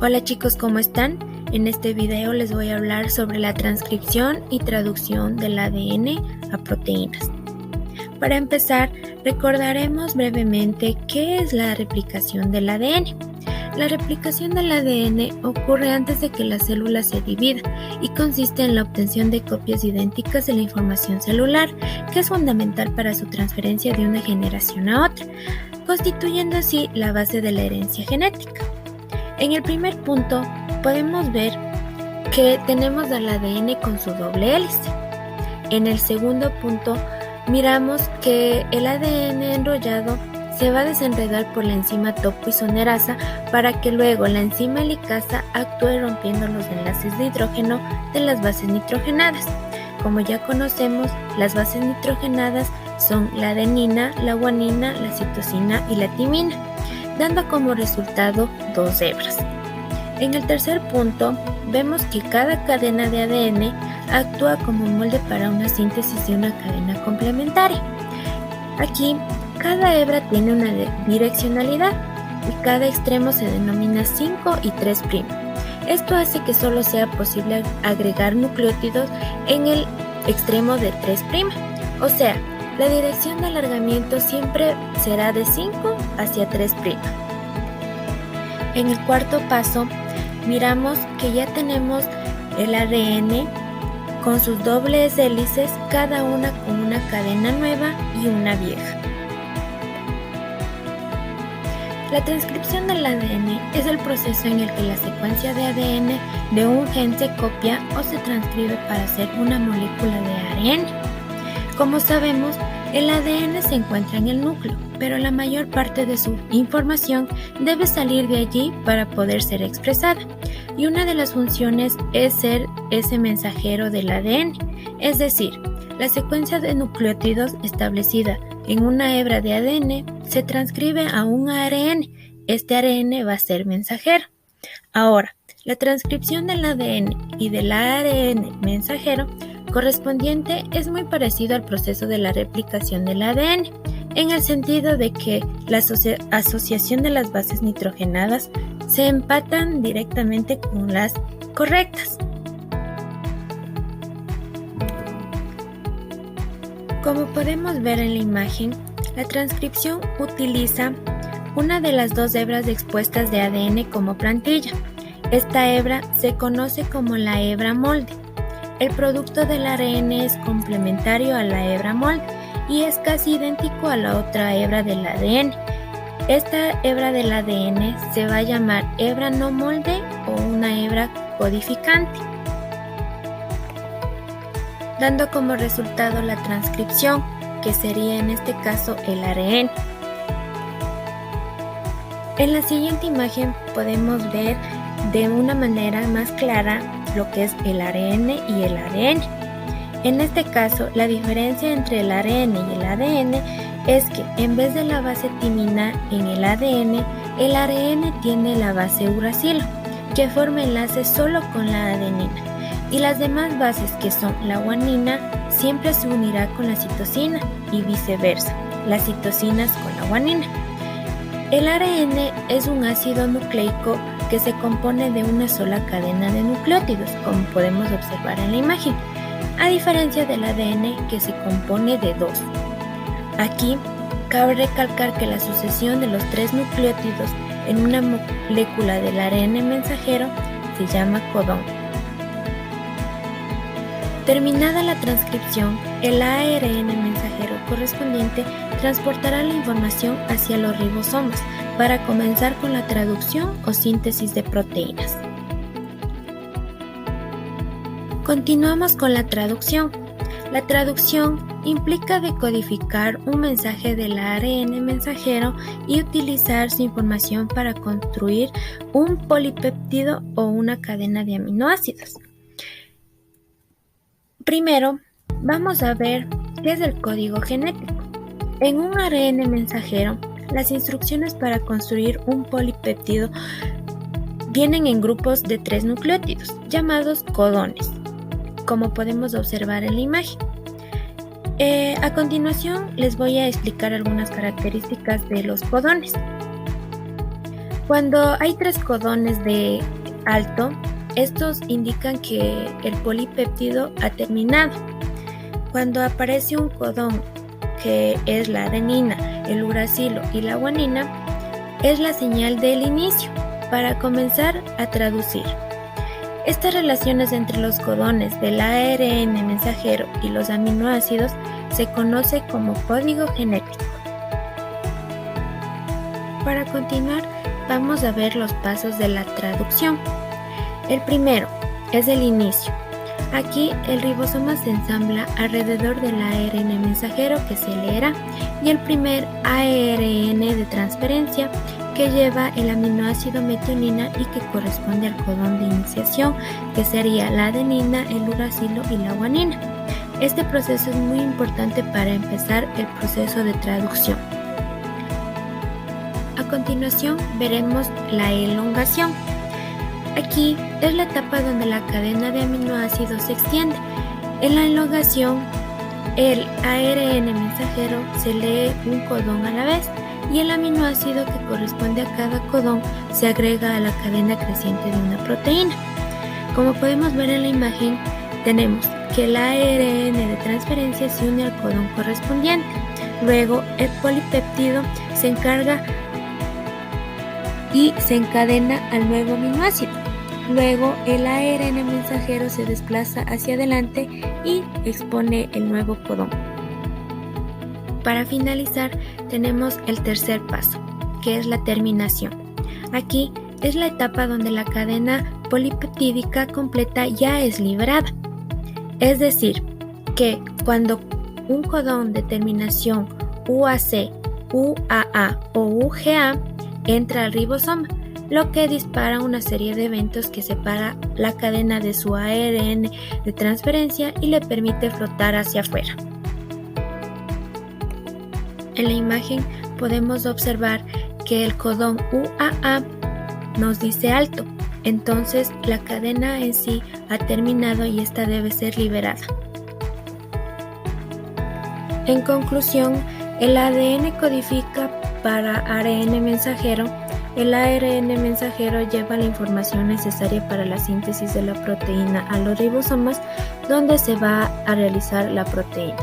Hola chicos, ¿cómo están? En este video les voy a hablar sobre la transcripción y traducción del ADN a proteínas. Para empezar, recordaremos brevemente qué es la replicación del ADN. La replicación del ADN ocurre antes de que la célula se divida y consiste en la obtención de copias idénticas de la información celular, que es fundamental para su transferencia de una generación a otra, constituyendo así la base de la herencia genética. En el primer punto, podemos ver que tenemos al ADN con su doble hélice. En el segundo punto, miramos que el ADN enrollado se va a desenredar por la enzima topoisomerasa para que luego la enzima helicasa actúe rompiendo los enlaces de hidrógeno de las bases nitrogenadas. Como ya conocemos, las bases nitrogenadas son la adenina, la guanina, la citosina y la timina, dando como resultado dos hebras. En el tercer punto, vemos que cada cadena de ADN actúa como molde para una síntesis de una cadena complementaria. Aquí, cada hebra tiene una direccionalidad y cada extremo se denomina 5' y 3'. Esto hace que solo sea posible agregar nucleótidos en el extremo de 3', o sea, la dirección de alargamiento siempre será de 5 hacia 3'. En el cuarto paso, miramos que ya tenemos el ADN con sus dobles hélices, cada una con una cadena nueva y una vieja. La transcripción del ADN es el proceso en el que la secuencia de ADN de un gen se copia o se transcribe para hacer una molécula de ARN. Como sabemos, el ADN se encuentra en el núcleo, pero la mayor parte de su información debe salir de allí para poder ser expresada. Y una de las funciones es ser ese mensajero del ADN, es decir, la secuencia de nucleótidos establecida en una hebra de ADN se transcribe a un ARN. Este ARN va a ser mensajero. Ahora, la transcripción del ADN y del ARN mensajero correspondiente es muy parecido al proceso de la replicación del ADN, en el sentido de que la asociación de las bases nitrogenadas se empatan directamente con las correctas. Como podemos ver en la imagen, la transcripción utiliza una de las dos hebras expuestas de ADN como plantilla. Esta hebra se conoce como la hebra molde. El producto del ARN es complementario a la hebra molde y es casi idéntico a la otra hebra del ADN. Esta hebra del ADN se va a llamar hebra no molde o una hebra codificante, dando como resultado la transcripción, que sería en este caso el ARN. En la siguiente imagen podemos ver de una manera más clara lo que es el ARN y el ADN. En este caso, la diferencia entre el ARN y el ADN es que en vez de la base timina en el ADN tiene la base uracilo, que forma enlace solo con la adenina, y las demás bases, que son la guanina, siempre se unirá con la citosina y viceversa, las citosinas con la guanina. El ARN es un ácido nucleico que se compone de una sola cadena de nucleótidos, como podemos observar en la imagen, a diferencia del ADN, que se compone de dos. Aquí cabe recalcar que la sucesión de los 3 nucleótidos en una molécula del ARN mensajero se llama codón. Terminada la transcripción, el ARN mensajero correspondiente transportará la información hacia los ribosomas para comenzar con la traducción o síntesis de proteínas. Continuamos con la traducción. La traducción implica decodificar un mensaje del ARN mensajero y utilizar su información para construir un polipéptido o una cadena de aminoácidos. Primero, vamos a ver qué es el código genético. En un ARN mensajero, las instrucciones para construir un polipéptido vienen en grupos de 3 nucleótidos, llamados codones, como podemos observar en la imagen. A continuación, les voy a explicar algunas características de los codones. Cuando hay 3 codones de alto, estos indican que el polipéptido ha terminado. Cuando aparece un codón, que es la adenina, el uracilo y la guanina, es la señal del inicio para comenzar a traducir. Estas relaciones entre los codones del ARN mensajero y los aminoácidos se conoce como código genético. Para continuar, vamos a ver los pasos de la traducción. El primero es el inicio. Aquí el ribosoma se ensambla alrededor del ARN mensajero que se leerá y el primer ARN de transferencia que lleva el aminoácido metionina y que corresponde al codón de iniciación, que sería la adenina, el uracilo y la guanina. Este proceso es muy importante para empezar el proceso de traducción. A continuación veremos la elongación. Aquí es la etapa donde la cadena de aminoácidos se extiende. En la elongación, el ARN mensajero se lee un codón a la vez y el aminoácido que corresponde a cada codón se agrega a la cadena creciente de una proteína. Como podemos ver en la imagen, tenemos que el ARN de transferencia se une al codón correspondiente. Luego, el polipéptido se encarga y se encadena al nuevo aminoácido. Luego, el ARN mensajero se desplaza hacia adelante y expone el nuevo codón. Para finalizar, tenemos el tercer paso, que es la terminación. Aquí es la etapa donde la cadena polipeptídica completa ya es liberada. Es decir, que cuando un codón de terminación UAC, UAA o UGA entra al ribosoma, lo que dispara una serie de eventos que separa la cadena de su ARN de transferencia y le permite flotar hacia afuera. En la imagen podemos observar que el codón UAA nos dice alto, entonces la cadena en sí ha terminado y esta debe ser liberada. En conclusión, el ADN codifica para ARN mensajero. El ARN mensajero lleva la información necesaria para la síntesis de la proteína a los ribosomas, donde se va a realizar la proteína.